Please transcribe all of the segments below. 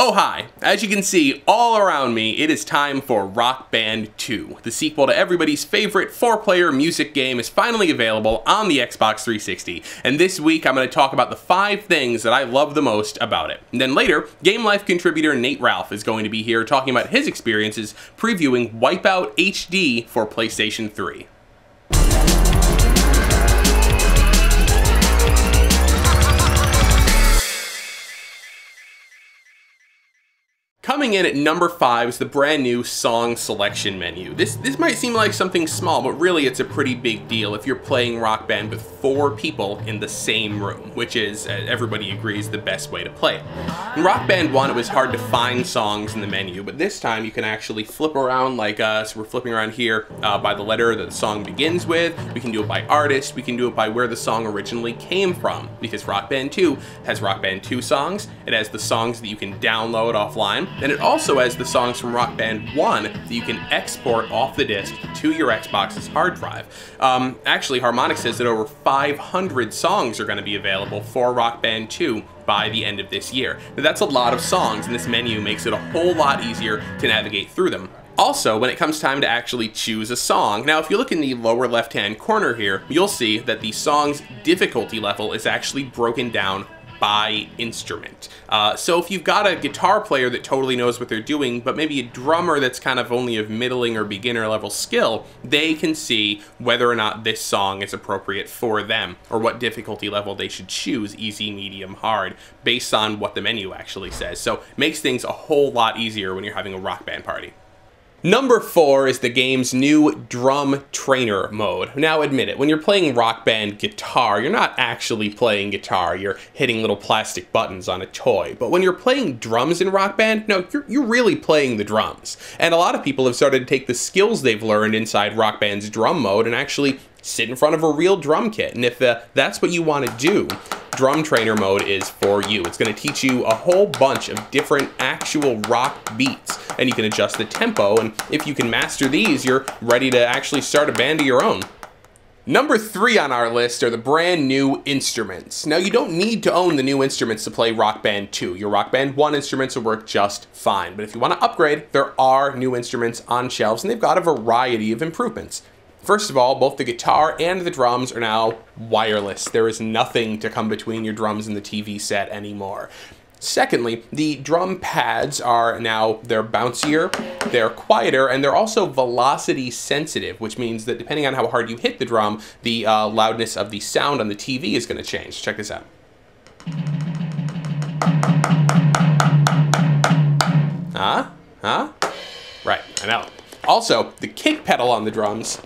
Oh hi! As you can see all around me, it is time for Rock Band 2. The sequel to everybody's favorite 4-player music game is finally available on the Xbox 360, and this week I'm going to talk about the 5 things that I love the most about it. And then later, Game Life contributor Nate Ralph is going to be here talking about his experiences previewing Wipeout HD for PlayStation 3. Coming in at number 5 is the brand new song selection menu. This might seem like something small, but really it's a pretty big deal if you're playing Rock Band with 4 people in the same room, which is, everybody agrees, the best way to play it. In Rock Band 1, it was hard to find songs in the menu, but this time you can actually flip around like, so we're flipping around here by the letter that the song begins with. We can do it by artist, we can do it by where the song originally came from, because Rock Band 2 has Rock Band 2 songs, it has the songs that you can download offline, and it also has the songs from Rock Band 1 that you can export off the disc to your Xbox's hard drive. Actually, Harmonix says that over 500 songs are going to be available for Rock Band 2 by the end of this year. Now, that's a lot of songs, and this menu makes it a whole lot easier to navigate through them. Also, when it comes time to actually choose a song, now if you look in the lower left-hand corner here, you'll see that the song's difficulty level is actually broken down by instrument. So if you've got a guitar player that totally knows what they're doing, but maybe a drummer that's kind of only of middling or beginner level skill, they can see whether or not this song is appropriate for them, or what difficulty level they should choose, easy, medium, hard, based on what the menu actually says. So it makes things a whole lot easier when you're having a Rock Band party. Number 4 is the game's new drum trainer mode. Now admit it, when you're playing Rock Band guitar, you're not actually playing guitar, you're hitting little plastic buttons on a toy. But when you're playing drums in Rock Band, no, you're really playing the drums. And a lot of people have started to take the skills they've learned inside Rock Band's drum mode and actually sit in front of a real drum kit. And if that's what you want to do, Drum Trainer mode is for you. It's going to teach you a whole bunch of different actual rock beats, and you can adjust the tempo, and if you can master these, you're ready to actually start a band of your own. Number 3 on our list are the brand new instruments. Now, you don't need to own the new instruments to play Rock Band 2. Your Rock Band 1 instruments will work just fine, but if you want to upgrade, there are new instruments on shelves, and they've got a variety of improvements. First of all, both the guitar and the drums are now wireless. There is nothing to come between your drums and the TV set anymore. Secondly, the drum pads are now, they're bouncier, they're quieter, and they're also velocity sensitive, which means that depending on how hard you hit the drum, the loudness of the sound on the TV is going to change. Check this out. Right, I know. Also, the kick pedal on the drums,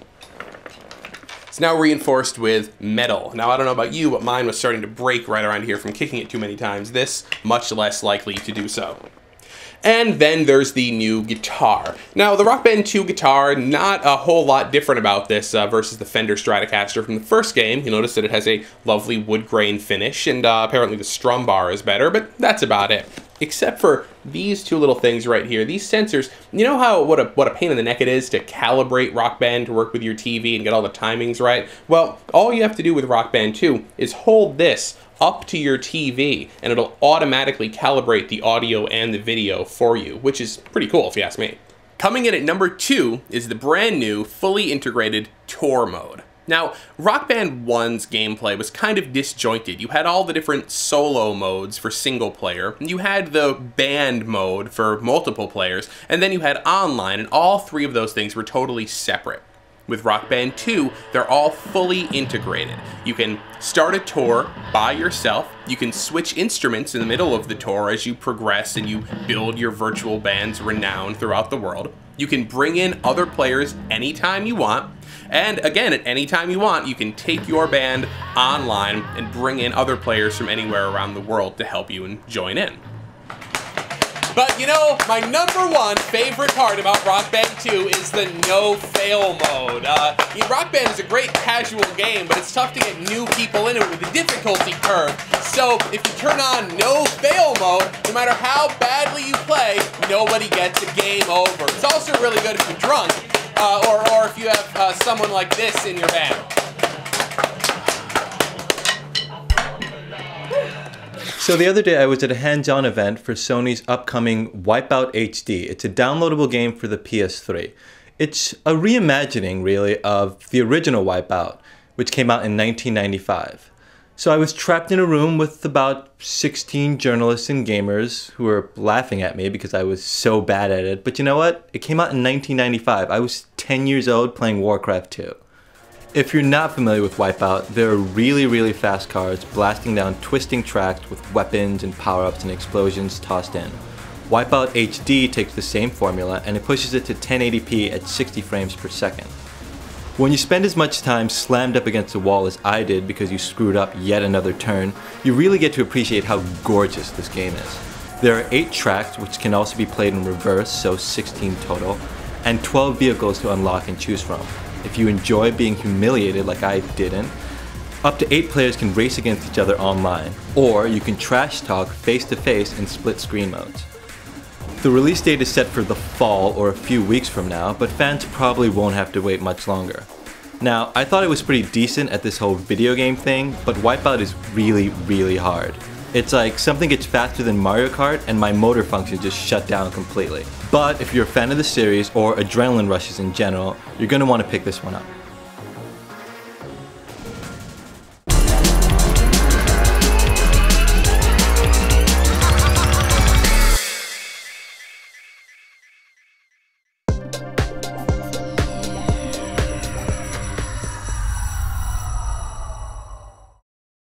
it's now reinforced with metal. Now, I don't know about you, but mine was starting to break right around here from kicking it too many times. This, much less likely to do so. And then there's the new guitar. Now, the Rock Band 2 guitar, not a whole lot different about this versus the Fender Stratocaster from the first game. You'll notice that it has a lovely wood grain finish, and apparently the strum bar is better, but that's about it. Except for these 2 little things right here, these sensors. You know how what a pain in the neck it is to calibrate Rock Band to work with your TV and get all the timings right? Well, all you have to do with Rock Band 2 is hold this up to your TV, and it'll automatically calibrate the audio and the video for you, which is pretty cool if you ask me. Coming in at number 2 is the brand new, fully integrated Tour mode. Now, Rock Band 1's gameplay was kind of disjointed. You had all the different solo modes for single player, and you had the band mode for multiple players, and then you had online, and all 3 of those things were totally separate. With Rock Band 2, they're all fully integrated. You can start a tour by yourself, you can switch instruments in the middle of the tour as you progress and you build your virtual band's renown throughout the world. You can bring in other players anytime you want, and again, at any time you want, you can take your band online and bring in other players from anywhere around the world to help you and join in. But you know, my number 1 favorite part about Rock Band 2 is the no-fail mode. Rock Band is a great casual game, but it's tough to get new people in it with the difficulty curve. So if you turn on no-fail mode, no matter how badly you play, nobody gets a game over. It's also really good if you're drunk, or if you have someone like this in your band. So the other day I was at a hands-on event for Sony's upcoming Wipeout HD. It's a downloadable game for the PS3. It's a reimagining, really, of the original Wipeout, which came out in 1995. So I was trapped in a room with about 16 journalists and gamers who were laughing at me because I was so bad at it. But you know what? It came out in 1995. I was 10 years old playing Warcraft 2. If you're not familiar with Wipeout, there are really fast cars blasting down twisting tracks with weapons and power-ups and explosions tossed in. Wipeout HD takes the same formula and it pushes it to 1080p at 60 frames per second. When you spend as much time slammed up against the wall as I did because you screwed up yet another turn, you really get to appreciate how gorgeous this game is. There are 8 tracks which can also be played in reverse, so 16 total, and 12 vehicles to unlock and choose from. If you enjoy being humiliated like I didn't, up to 8 players can race against each other online, or you can trash talk face to face in split screen modes. The release date is set for the fall or a few weeks from now, but fans probably won't have to wait much longer. Now, I thought it was pretty decent at this whole video game thing, but Wipeout is really hard. It's like something gets faster than Mario Kart and my motor function just shut down completely. But if you're a fan of the series or adrenaline rushes in general, you're going to want to pick this one up.